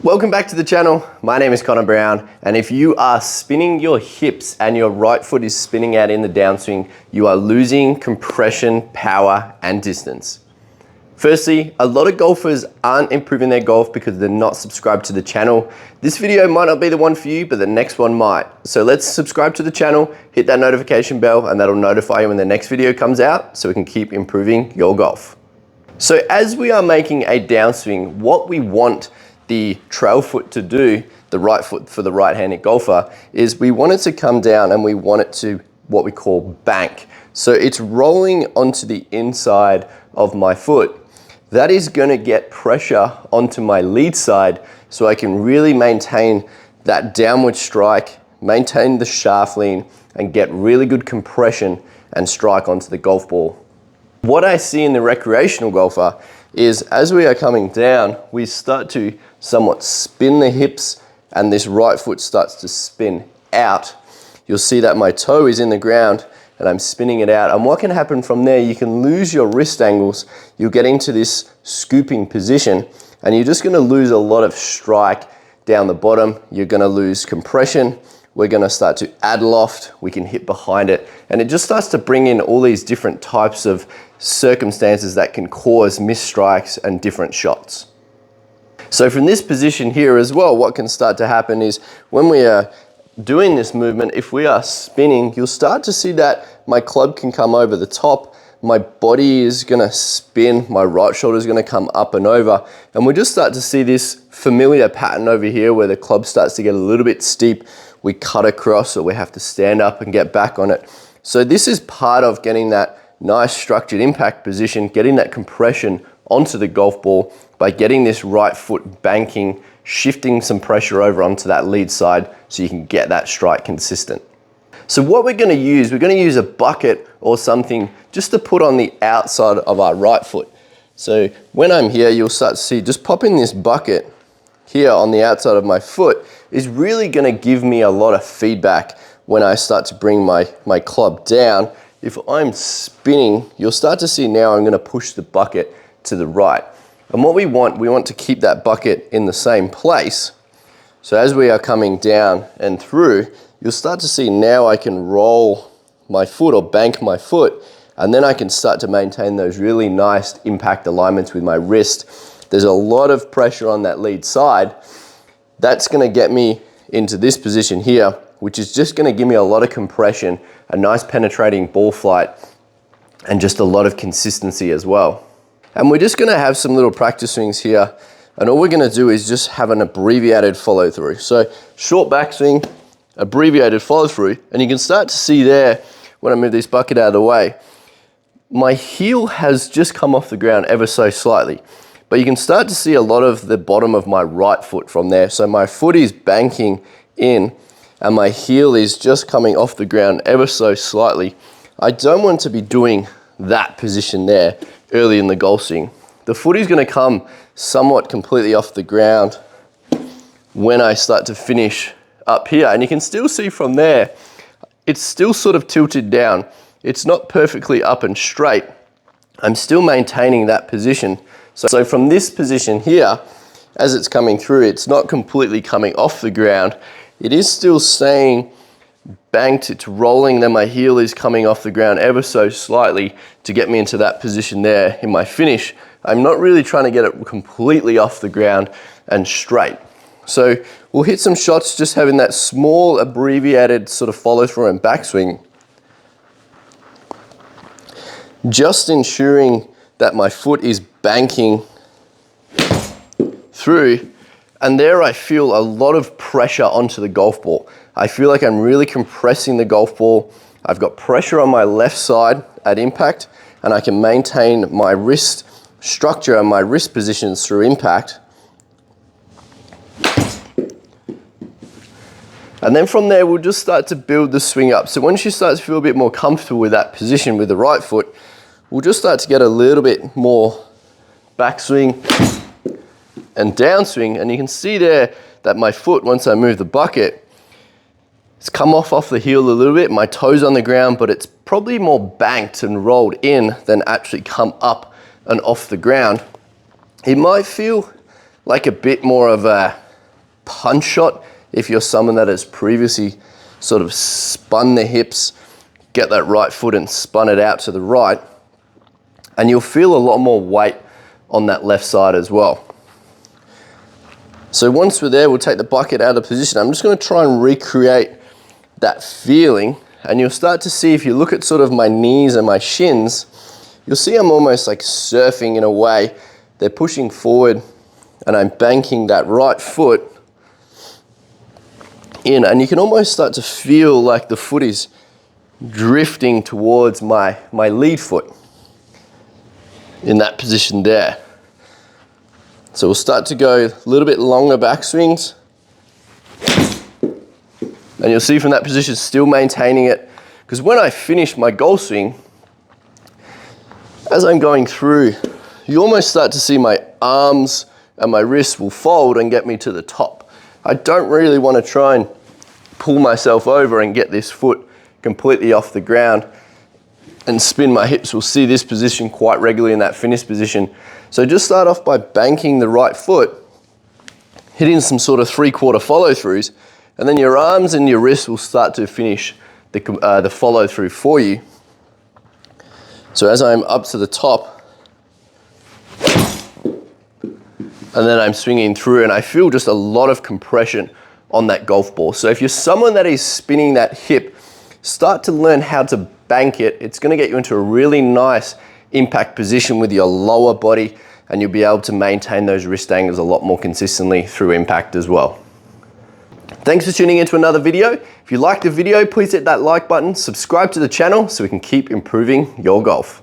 Welcome back to the channel. My name is Connor Brown, and if you are spinning your hips and your right foot is spinning out in the downswing, you are losing compression, power, and distance. Firstly, a lot of golfers aren't improving their golf because they're not subscribed to the channel. This video might not be the one for you, but the next one might. So let's subscribe to the channel, hit that notification bell, and that'll notify you when the next video comes out so we can keep improving your golf. So as we are making a downswing, what we want the trail foot to do, the right foot for the right-handed golfer, is we want it to come down and we want it to what we call bank. So it's rolling onto the inside of my foot. That is going to get pressure onto my lead side so I can really maintain that downward strike, maintain the shaft lean, and get really good compression and strike onto the golf ball. What I see in the recreational golfer is as we are coming down, we start to somewhat spin the hips and this right foot starts to spin out. You'll see that my toe is in the ground and I'm spinning it out. And what can happen from there, you can lose your wrist angles. You'll get into this scooping position and you're just gonna lose a lot of strike down the bottom. You're gonna lose compression. We're gonna start to add loft. We can hit behind it. And it just starts to bring in all these different types of circumstances that can cause missed strikes and different shots. So from this position here as well, what can start to happen is when we are doing this movement, if we are spinning, you'll start to see that my club can come over the top, my body is gonna spin, my right shoulder is gonna come up and over, and we just start to see this familiar pattern over here where the club starts to get a little bit steep. We cut across or we have to stand up and get back on it. So this is part of getting that nice structured impact position, getting that compression onto the golf ball by getting this right foot banking, shifting some pressure over onto that lead side so you can get that strike consistent. So what we're gonna use a bucket or something just to put on the outside of our right foot. So when I'm here, you'll start to see just popping this bucket here on the outside of my foot is really gonna give me a lot of feedback when I start to bring my club down. If I'm spinning, you'll start to see now I'm gonna push the bucket to the right. And what we want to keep that bucket in the same place. So as we are coming down and through, you'll start to see now I can roll my foot or bank my foot, and then I can start to maintain those really nice impact alignments with my wrist. There's a lot of pressure on that lead side. That's gonna get me into this position here, which is just gonna give me a lot of compression, a nice penetrating ball flight, and just a lot of consistency as well. And we're just gonna have some little practice swings here, and all we're gonna do is just have an abbreviated follow through. So short backswing, abbreviated follow through, and you can start to see there, when I move this bucket out of the way, my heel has just come off the ground ever so slightly. But you can start to see a lot of the bottom of my right foot from there. So my foot is banking in and my heel is just coming off the ground ever so slightly. I don't want to be doing that position there early in the golf swing. The foot is gonna come somewhat completely off the ground when I start to finish up here. And you can still see from there, it's still sort of tilted down. It's not perfectly up and straight. I'm still maintaining that position. So from this position here, as it's coming through, it's not completely coming off the ground. It is still staying banked, it's rolling, then my heel is coming off the ground ever so slightly to get me into that position there in my finish. I'm not really trying to get it completely off the ground and straight. So we'll hit some shots just having that small abbreviated sort of follow through and backswing. Just ensuring that my foot is banking through, and there I feel a lot of pressure onto the golf ball. I feel like I'm really compressing the golf ball. I've got pressure on my left side at impact, and I can maintain my wrist structure and my wrist positions through impact. And then from there, we'll just start to build the swing up. So once you start to feel a bit more comfortable with that position with the right foot, we'll just start to get a little bit more backswing and downswing. And you can see there that my foot, once I move the bucket, it's come off the heel a little bit. My toe's on the ground, but it's probably more banked and rolled in than actually come up and off the ground. It might feel like a bit more of a punch shot if you're someone that has previously sort of spun the hips, get that right foot and spun it out to the right, and you'll feel a lot more weight on that left side as well. So once we're there, we'll take the bucket out of position. I'm just going to try and recreate that feeling, and you'll start to see, if you look at sort of my knees and my shins, you'll see I'm almost like surfing in a way. They're pushing forward and I'm banking that right foot in, and you can almost start to feel like the foot is drifting towards my lead foot in that position there. So we'll start to go a little bit longer backswings. And you'll see from that position, still maintaining it. Because when I finish my golf swing, as I'm going through, you almost start to see my arms and my wrists will fold and get me to the top. I don't really want to try and pull myself over and get this foot completely off the ground and spin my hips. We'll see this position quite regularly in that finish position. So just start off by banking the right foot, hitting some sort of 3/4 follow-throughs, and then your arms and your wrists will start to finish the follow-through for you. So as I'm up to the top, and then I'm swinging through, and I feel just a lot of compression on that golf ball. So if you're someone that is spinning that hip, start to learn how to bank it. It's going to get you into a really nice impact position with your lower body, and you'll be able to maintain those wrist angles a lot more consistently through impact as well. Thanks for tuning into another video. If you liked the video, please hit that like button, subscribe to the channel so we can keep improving your golf.